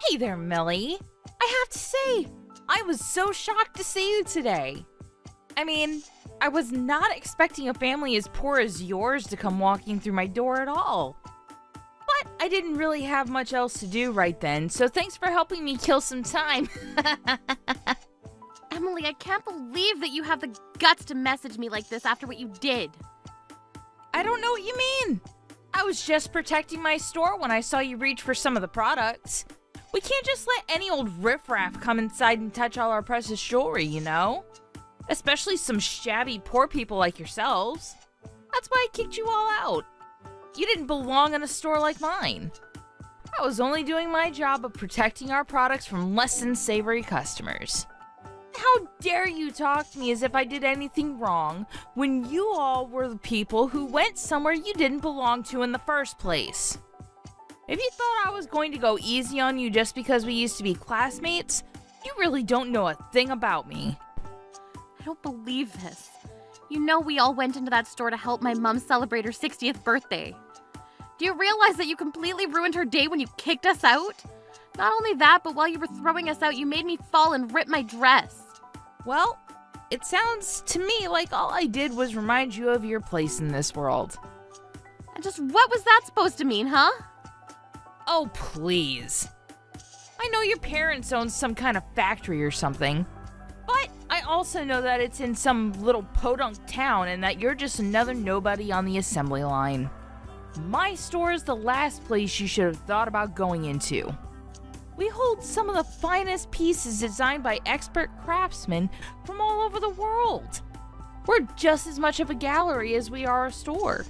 Hey there, Millie. I have to say, I was so shocked to see you today. I mean, I was not expecting a family as poor as yours to come walking through my door at all. But I didn't really have much else to do right then, so thanks for helping me kill some time. Emily, I can't believe that you have the guts to message me like this after what you did. I don't know what you mean. I was just protecting my store when I saw you reach for some of the products. We can't just let any old riffraff come inside and touch all our precious jewelry, you know? Especially some shabby poor people like yourselves. That's why I kicked you all out. You didn't belong in a store like mine. I was only doing my job of protecting our products from less than savory customers. How dare you talk to me as if I did anything wrong when you all were the people who went somewhere you didn't belong to in the first place? If you thought I was going to go easy on you just because we used to be classmates, you really don't know a thing about me. I don't believe this. You know we all went into that store to help my mom celebrate her 60th birthday. Do you realize that you completely ruined her day when you kicked us out? Not only that, but while you were throwing us out, you made me fall and rip my dress. Well, it sounds to me like all I did was remind you of your place in this world. And just what was that supposed to mean, huh? Oh, please. I know your parents own some kind of factory or something, but I also know that it's in some little podunk town and that you're just another nobody on the assembly line. My store is the last place you should have thought about going into. We hold some of the finest pieces designed by expert craftsmen from all over the world. We're just as much of a gallery as we are a store.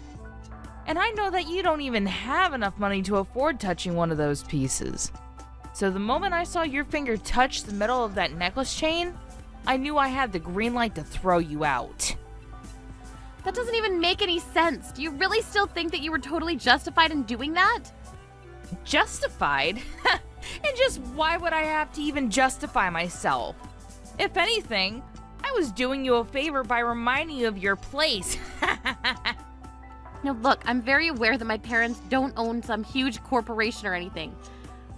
And I know that you don't even have enough money to afford touching one of those pieces. So the moment I saw your finger touch the metal of that necklace chain, I knew I had the green light to throw you out. That doesn't even make any sense. Do you really still think that you were totally justified in doing that? Justified? And just why would I have to even justify myself? If anything, I was doing you a favor by reminding you of your place. Now look, I'm very aware that my parents don't own some huge corporation or anything.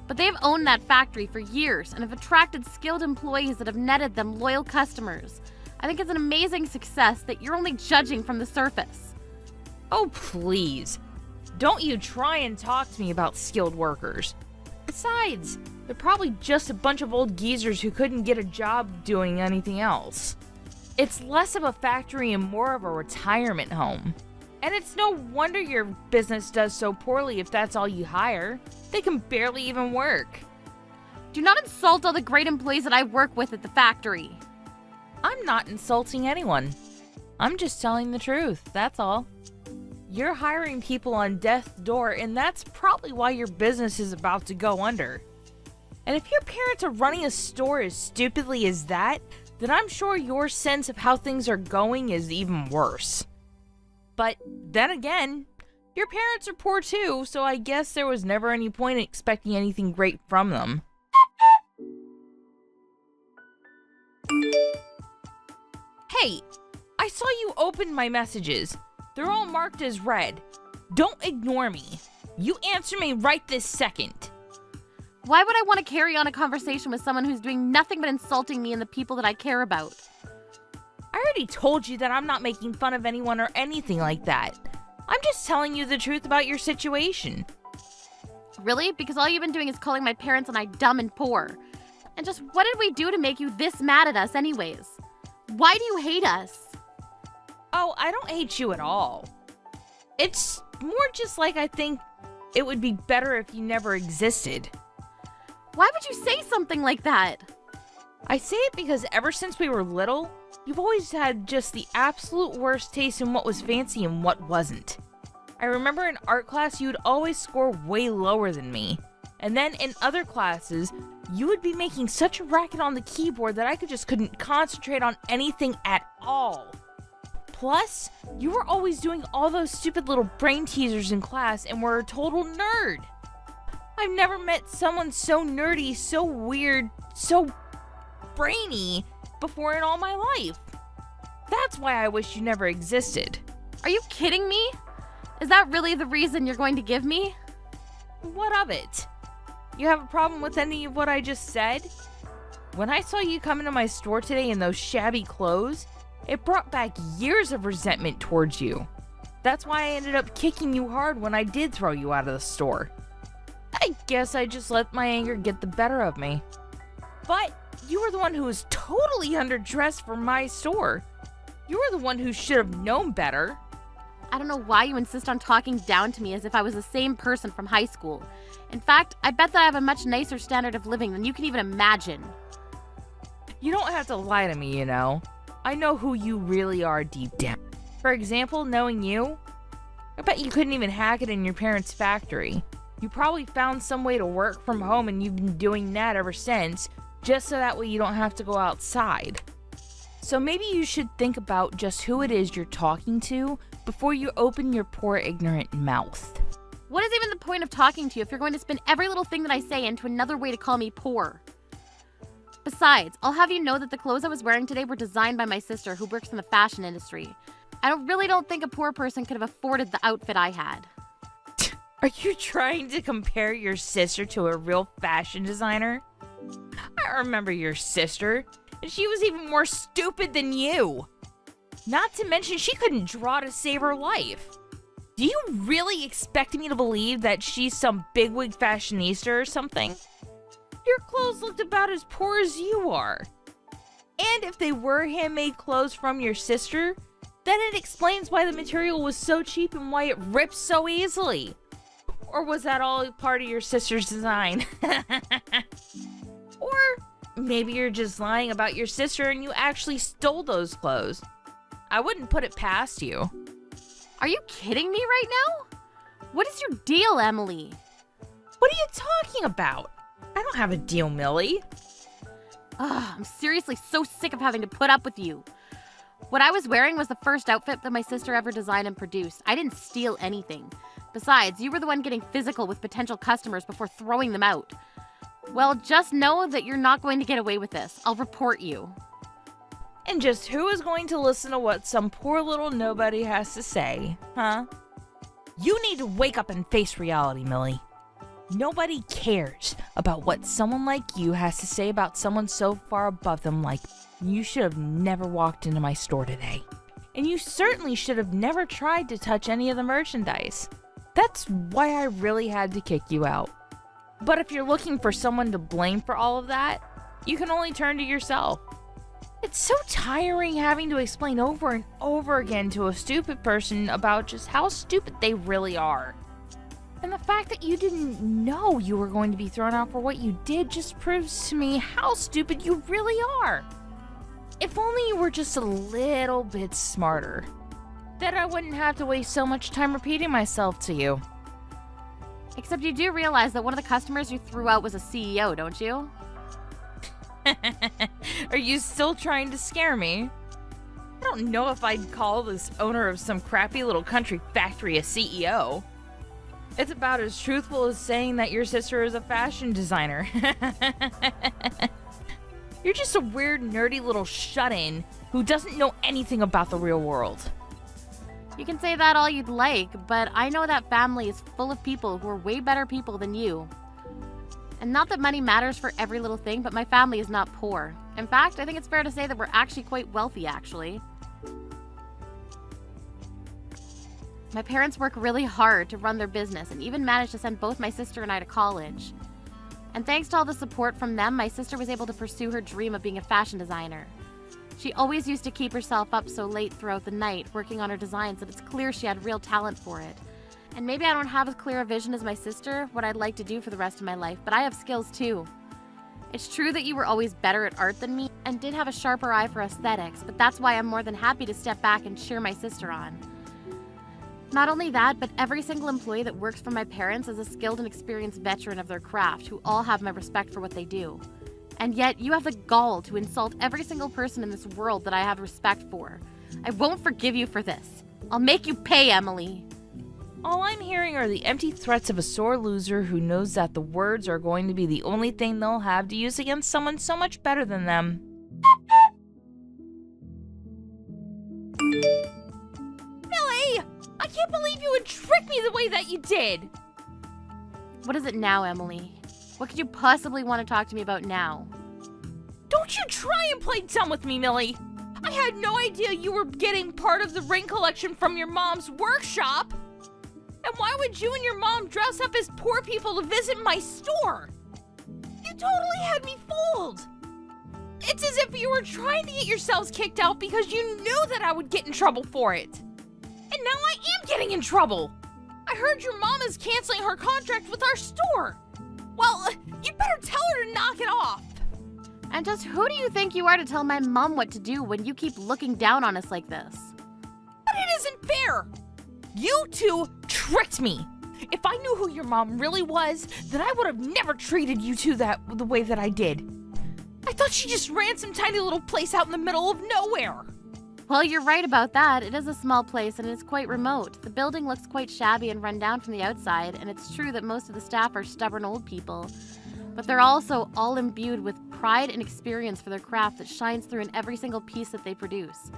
But they've owned that factory for years and have attracted skilled employees that have netted them loyal customers. I think it's an amazing success that you're only judging from the surface. Oh, please. Don't you try and talk to me about skilled workers. Besides, they're probably just a bunch of old geezers who couldn't get a job doing anything else. It's less of a factory and more of a retirement home. And it's no wonder your business does so poorly if that's all you hire. They can barely even work. Do not insult all the great employees that I work with at the factory. I'm not insulting anyone. I'm just telling the truth, that's all. You're hiring people on death's door, and that's probably why your business is about to go under. And if your parents are running a store as stupidly as that, then I'm sure your sense of how things are going is even worse. But then again, your parents are poor too, so I guess there was never any point in expecting anything great from them. Hey, I saw you open my messages. They're all marked as read. Don't ignore me. You answer me right this second. Why would I want to carry on a conversation with someone who's doing nothing but insulting me and the people that I care about? I already told you that I'm not making fun of anyone or anything like that. I'm just telling you the truth about your situation. Really? Because all you've been doing is calling my parents and I dumb and poor. And just what did we do to make you this mad at us anyways? Why do you hate us? Oh, I don't hate you at all. It's more just like I think it would be better if you never existed. Why would you say something like that? I say it because ever since we were little, you've always had just the absolute worst taste in what was fancy and what wasn't. I remember in art class you'd always score way lower than me. And then in other classes, you would be making such a racket on the keyboard that I couldn't concentrate on anything at all. Plus, you were always doing all those stupid little brain teasers in class and were a total nerd. I've never met someone so nerdy, so weird, so brainy before in all my life. That's why I wish you never existed. Are you kidding me? Is that really the reason you're going to give me? What of it? You have a problem with any of what I just said? When I saw you come into my store today in those shabby clothes, it brought back years of resentment towards you. That's why I ended up kicking you hard when I did throw you out of the store. I guess I just let my anger get the better of me. But you were the one who was totally underdressed for my store. You were the one who should have known better. I don't know why you insist on talking down to me as if I was the same person from high school. In fact, I bet that I have a much nicer standard of living than you can even imagine. You don't have to lie to me, you know. I know who you really are deep down. For example, knowing you, I bet you couldn't even hack it in your parents' factory. You probably found some way to work from home and you've been doing that ever since, just so that way you don't have to go outside. So maybe you should think about just who it is you're talking to before you open your poor ignorant mouth. What is even the point of talking to you if you're going to spin every little thing that I say into another way to call me poor? Besides, I'll have you know that the clothes I was wearing today were designed by my sister who works in the fashion industry. I really don't think a poor person could have afforded the outfit I had. Are you trying to compare your sister to a real fashion designer? I remember your sister, and she was even more stupid than you. Not to mention she couldn't draw to save her life. Do you really expect me to believe that she's some bigwig fashionista or something? Your clothes looked about as poor as you are. And if they were handmade clothes from your sister, then it explains why the material was so cheap and why it rips so easily. Or was that all part of your sister's design? Or maybe you're just lying about your sister and you actually stole those clothes. I wouldn't put it past you. Are you kidding me right now? What is your deal, Emily? What are you talking about? I don't have a deal, Millie. Ugh, I'm seriously so sick of having to put up with you. What I was wearing was the first outfit that my sister ever designed and produced. I didn't steal anything. Besides, you were the one getting physical with potential customers before throwing them out. Well, just know that you're not going to get away with this. I'll report you. And just who is going to listen to what some poor little nobody has to say, huh? You need to wake up and face reality, Millie. Nobody cares about what someone like you has to say about someone so far above them like you should have never walked into my store today. And you certainly should have never tried to touch any of the merchandise. That's why I really had to kick you out. But if you're looking for someone to blame for all of that, you can only turn to yourself. It's so tiring having to explain over and over again to a stupid person about just how stupid they really are. And the fact that you didn't know you were going to be thrown out for what you did just proves to me how stupid you really are. If only you were just a little bit smarter, then I wouldn't have to waste so much time repeating myself to you. Except you do realize that one of the customers you threw out was a CEO, don't you? Are you still trying to scare me? I don't know if I'd call this owner of some crappy little country factory a CEO. It's about as truthful as saying that your sister is a fashion designer. You're just a weird, nerdy little shut-in who doesn't know anything about the real world. You can say that all you'd like, but I know that family is full of people who are way better people than you. And not that money matters for every little thing, but my family is not poor. In fact, I think it's fair to say that we're actually quite wealthy, actually. My parents work really hard to run their business and even managed to send both my sister and I to college. And thanks to all the support from them, my sister was able to pursue her dream of being a fashion designer. She always used to keep herself up so late throughout the night working on her designs that it's clear she had real talent for it. And maybe I don't have as clear a vision as my sister, what I'd like to do for the rest of my life, but I have skills too. It's true that you were always better at art than me and did have a sharper eye for aesthetics, but that's why I'm more than happy to step back and cheer my sister on. Not only that, but every single employee that works for my parents is a skilled and experienced veteran of their craft who all have my respect for what they do. And yet, you have the gall to insult every single person in this world that I have respect for. I won't forgive you for this. I'll make you pay, Emily. All I'm hearing are the empty threats of a sore loser who knows that the words are going to be the only thing they'll have to use against someone so much better than them. Millie! I can't believe you would trick me the way that you did! What is it now, Emily? What could you possibly want to talk to me about now? Don't you try and play dumb with me, Millie! I had no idea you were getting part of the ring collection from your mom's workshop! And why would you and your mom dress up as poor people to visit my store? You totally had me fooled! It's as if you were trying to get yourselves kicked out because you knew that I would get in trouble for it. And now I am getting in trouble! I heard your mom is canceling her contract with our store! Well, you better tell her to knock it off! And just who do you think you are to tell my mom what to do when you keep looking down on us like this? But it isn't fair! You two tricked me! If I knew who your mom really was, then I would have never treated you two the way that I did. I thought she just ran some tiny little place out in the middle of nowhere. Well, you're right about that. It is a small place and it's quite remote. The building looks quite shabby and run down from the outside, and it's true that most of the staff are stubborn old people. But they're also all imbued with pride and experience for their craft that shines through in every single piece that they produce.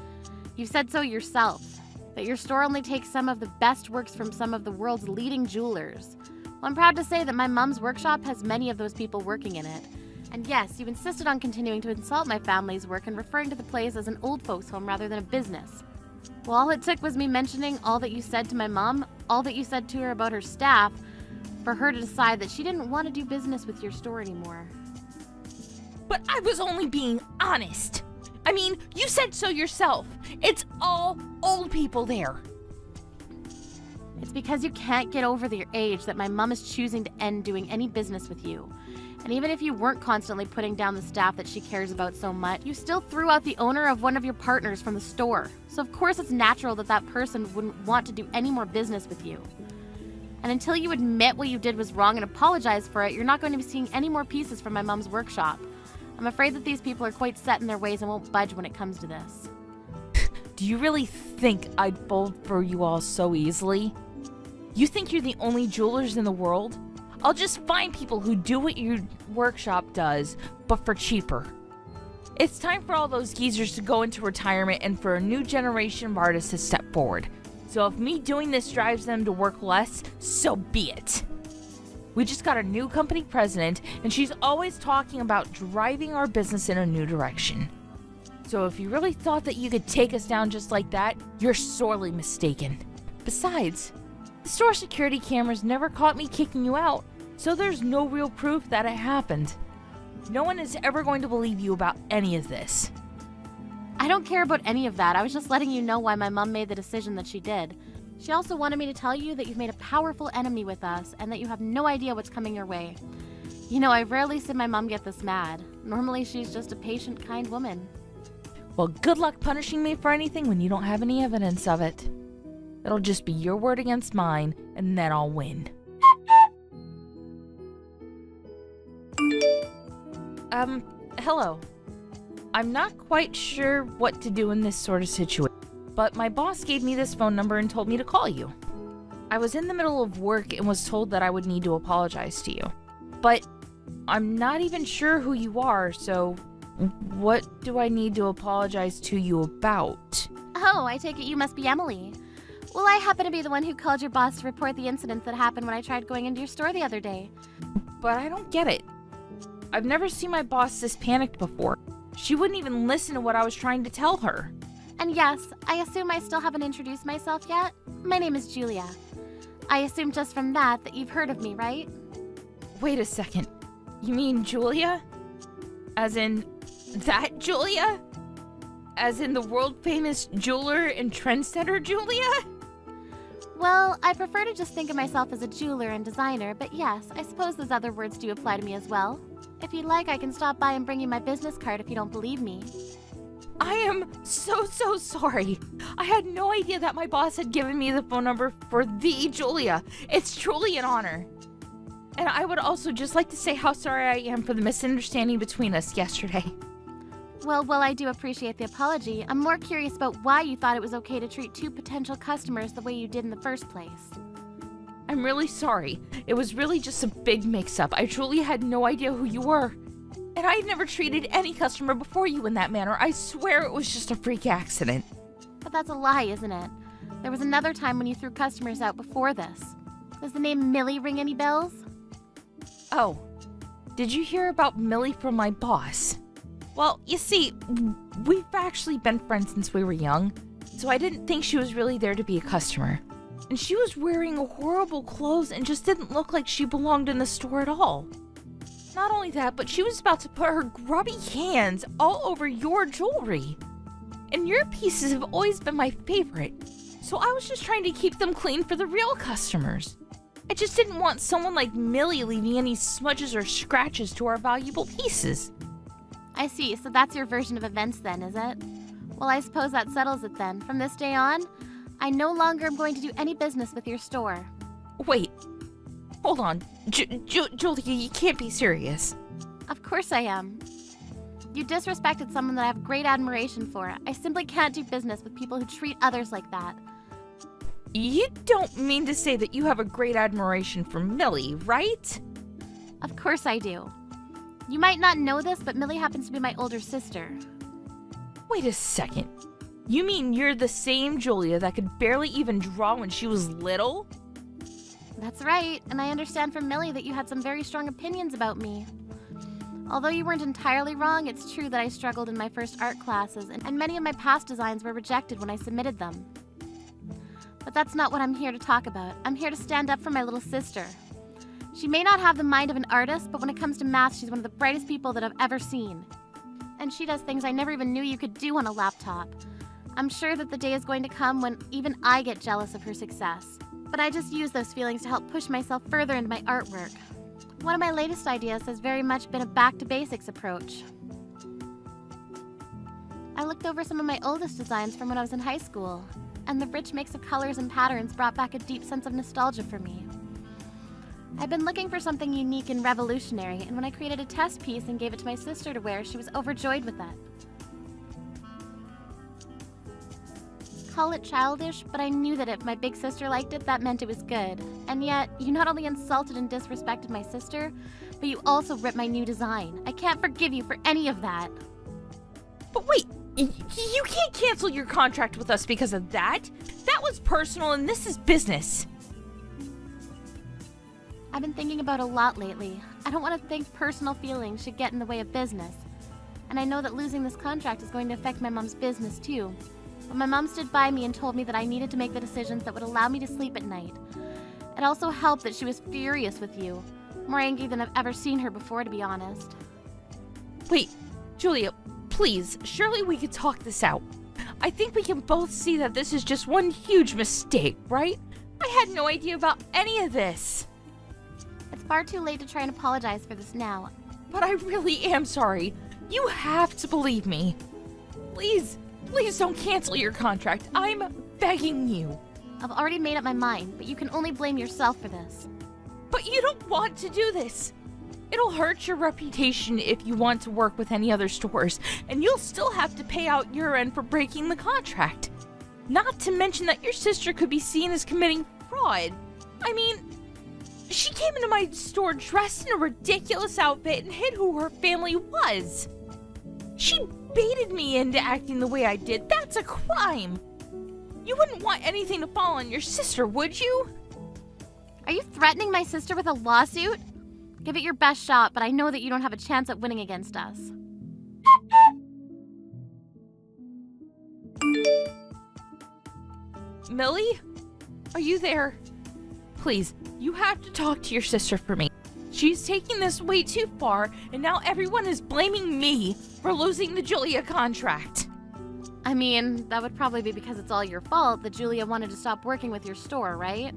You've said so yourself, that your store only takes some of the best works from some of the world's leading jewelers. Well, I'm proud to say that my mom's workshop has many of those people working in it. And yes, you insisted on continuing to insult my family's work and referring to the place as an old folks' home rather than a business. Well, all it took was me mentioning all that you said to my mom, all that you said to her about her staff, for her to decide that she didn't want to do business with your store anymore. But I was only being honest. I mean, you said so yourself. It's all old people there. It's because you can't get over your age that my mom is choosing to end doing any business with you. And even if you weren't constantly putting down the staff that she cares about so much, you still threw out the owner of one of your partners from the store. So of course it's natural that that person wouldn't want to do any more business with you. And until you admit what you did was wrong and apologize for it, you're not going to be seeing any more pieces from my mom's workshop. I'm afraid that these people are quite set in their ways and won't budge when it comes to this. Do you really think I'd fold for you all so easily? You think you're the only jewelers in the world? I'll just find people who do what your workshop does, but for cheaper. It's time for all those geezers to go into retirement and for a new generation of artists to step forward. So if me doing this drives them to work less, so be it. We just got a new company president, and she's always talking about driving our business in a new direction. So if you really thought that you could take us down just like that, you're sorely mistaken. Besides, the store security cameras never caught me kicking you out, so there's no real proof that it happened. No one is ever going to believe you about any of this. I don't care about any of that. I was just letting you know why my mom made the decision that she did. She also wanted me to tell you that you've made a powerful enemy with us and that you have no idea what's coming your way. You know, I rarely see my mom get this mad. Normally, she's just a patient, kind woman. Well, good luck punishing me for anything when you don't have any evidence of it. It'll just be your word against mine, and then I'll win. Hello. I'm not quite sure what to do in this sort of situation, but my boss gave me this phone number and told me to call you. I was in the middle of work and was told that I would need to apologize to you. But I'm not even sure who you are, so what do I need to apologize to you about? Oh, I take it you must be Emily. Well, I happen to be the one who called your boss to report the incident that happened when I tried going into your store the other day. But I don't get it. I've never seen my boss this panicked before. She wouldn't even listen to what I was trying to tell her. And yes, I assume I still haven't introduced myself yet. My name is Julia. I assume just from that you've heard of me, right? Wait a second. You mean Julia? As in that Julia? As in the world-famous jeweler and trendsetter Julia? Well, I prefer to just think of myself as a jeweler and designer, but yes, I suppose those other words do apply to me as well. If you'd like, I can stop by and bring you my business card if you don't believe me. I am so sorry. I had no idea that my boss had given me the phone number for the Julia. It's truly an honor. And I would also just like to say how sorry I am for the misunderstanding between us yesterday. Well, while I do appreciate the apology, I'm more curious about why you thought it was okay to treat two potential customers the way you did in the first place. I'm really sorry. It was really just a big mix-up. I truly had no idea who you were. And I had never treated any customer before you in that manner. I swear it was just a freak accident. But that's a lie, isn't it? There was another time when you threw customers out before this. Does the name Millie ring any bells? Oh, did you hear about Millie from my boss? Well, you see, we've actually been friends since we were young, so I didn't think she was really there to be a customer. And she was wearing horrible clothes and just didn't look like she belonged in the store at all. Not only that, but she was about to put her grubby hands all over your jewelry. And your pieces have always been my favorite, so I was just trying to keep them clean for the real customers. I just didn't want someone like Millie leaving any smudges or scratches to our valuable pieces. I see, so that's your version of events then, is it? Well, I suppose that settles it then. From this day on, I no longer am going to do any business with your store. Wait, hold on. Julia, you can't be serious. Of course I am. You disrespected someone that I have great admiration for. I simply can't do business with people who treat others like that. You don't mean to say that you have a great admiration for Millie, right? Of course I do. You might not know this, but Millie happens to be my older sister. Wait a second. You mean you're the same Julia that could barely even draw when she was little? That's right, and I understand from Millie that you had some very strong opinions about me. Although you weren't entirely wrong, it's true that I struggled in my first art classes, and many of my past designs were rejected when I submitted them. But that's not what I'm here to talk about. I'm here to stand up for my little sister. She may not have the mind of an artist, but when it comes to math, she's one of the brightest people that I've ever seen. And she does things I never even knew you could do on a laptop. I'm sure that the day is going to come when even I get jealous of her success. But I just use those feelings to help push myself further into my artwork. One of my latest ideas has very much been a back-to-basics approach. I looked over some of my oldest designs from when I was in high school, and the rich mix of colors and patterns brought back a deep sense of nostalgia for me. I've been looking for something unique and revolutionary, and when I created a test piece and gave it to my sister to wear, she was overjoyed with that. Call it childish, but I knew that if my big sister liked it, that meant it was good. And yet, you not only insulted and disrespected my sister, but you also ripped my new design. I can't forgive you for any of that. But wait, you can't cancel your contract with us because of that. That was personal and this is business. I've been thinking about a lot lately. I don't want to think personal feelings should get in the way of business. And I know that losing this contract is going to affect my mom's business too. But my mom stood by me and told me that I needed to make the decisions that would allow me to sleep at night. It also helped that she was furious with you. More angry than I've ever seen her before, to be honest. Wait, Julia, please, surely we could talk this out. I think we can both see that this is just one huge mistake, right? I had no idea about any of this. It's far too late to try and apologize for this now. But I really am sorry. You have to believe me. Please don't cancel your contract. I'm begging you. I've already made up my mind, but you can only blame yourself for this. But you don't want to do this. It'll hurt your reputation if you want to work with any other stores, and you'll still have to pay out your end for breaking the contract. Not to mention that your sister could be seen as committing fraud. I mean, she came into my store dressed in a ridiculous outfit and hid who her family was. She baited me into acting the way I did. That's a crime. You wouldn't want anything to fall on your sister, would you? Are you threatening my sister with a lawsuit? Give it your best shot, but I know that you don't have a chance at winning against us. Millie? Are you there? Please, you have to talk to your sister for me. She's taking this way too far, and now everyone is blaming me for losing the Julia contract. I mean, that would probably be because it's all your fault that Julia wanted to stop working with your store, right?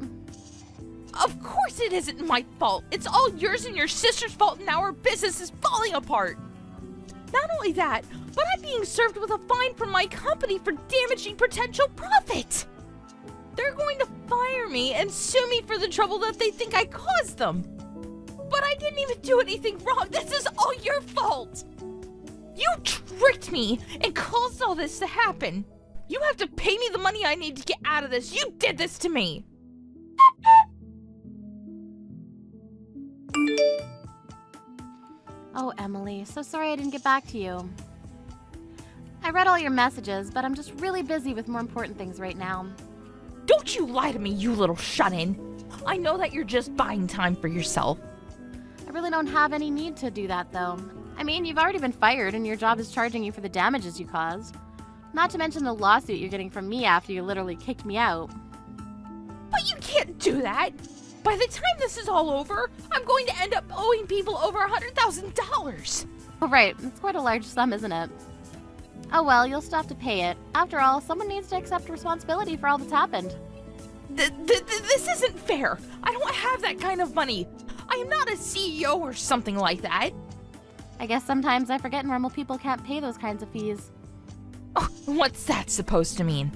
Of course it isn't my fault. It's all yours and your sister's fault, and now our business is falling apart. Not only that, but I'm being served with a fine from my company for damaging potential profit. They're going to fire me and sue me for the trouble that they think I caused them. But I didn't even do anything wrong. This is all your fault. You tricked me and caused all this to happen. You have to pay me the money I need to get out of this. You did this to me. Oh, Emily, so sorry I didn't get back to you. I read all your messages, but I'm just really busy with more important things right now. Don't you lie to me, you little shut-in. I know that you're just buying time for yourself. I really don't have any need to do that, though. I mean, you've already been fired and your job is charging you for the damages you caused. Not to mention the lawsuit you're getting from me after you literally kicked me out. But you can't do that! By the time this is all over, I'm going to end up owing people over $100,000! Oh, right. It's quite a large sum, isn't it? Oh well, you'll still have to pay it. After all, someone needs to accept responsibility for all that's happened. This isn't fair! I don't have that kind of money! I am not a CEO or something like that! I guess sometimes I forget normal people can't pay those kinds of fees. Oh, what's that supposed to mean?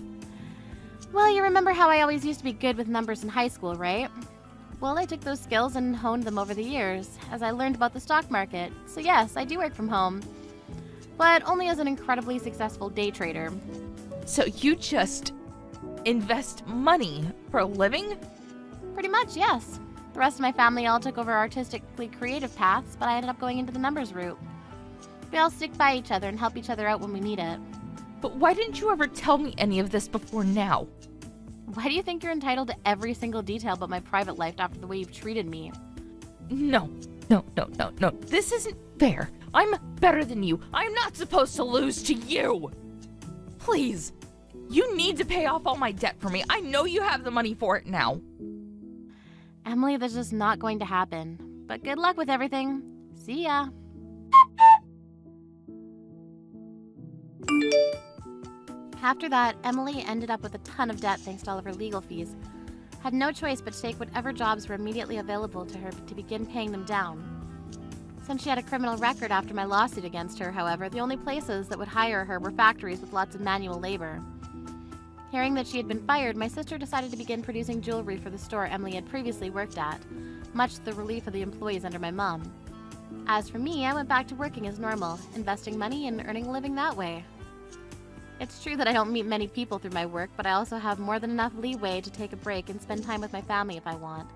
Well, you remember how I always used to be good with numbers in high school, right? Well, I took those skills and honed them over the years, as I learned about the stock market. So yes, I do work from home. But only as an incredibly successful day trader. So you just invest money for a living? Pretty much, yes. The rest of my family all took over artistically creative paths, but I ended up going into the numbers route. We all stick by each other and help each other out when we need it. But why didn't you ever tell me any of this before now? Why do you think you're entitled to every single detail about my private life after the way you've treated me? No. This isn't fair. I'm better than you. I'm not supposed to lose to you. Please. You need to pay off all my debt for me. I know you have the money for it now. Emily, that's just not going to happen. But good luck with everything. See ya. After that, Emily ended up with a ton of debt thanks to all of her legal fees. Had no choice but to take whatever jobs were immediately available to her to begin paying them down. Since she had a criminal record after my lawsuit against her, however, the only places that would hire her were factories with lots of manual labor. Hearing that she had been fired, my sister decided to begin producing jewelry for the store Emily had previously worked at, much to the relief of the employees under my mom. As for me, I went back to working as normal, investing money and earning a living that way. It's true that I don't meet many people through my work, but I also have more than enough leeway to take a break and spend time with my family if I want.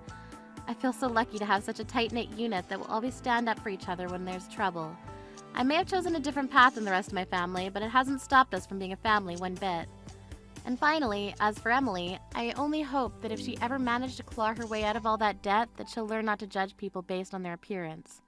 I feel so lucky to have such a tight-knit unit that will always stand up for each other when there's trouble. I may have chosen a different path than the rest of my family, but it hasn't stopped us from being a family one bit. And finally, as for Emily, I only hope that if she ever managed to claw her way out of all that debt, that she'll learn not to judge people based on their appearance.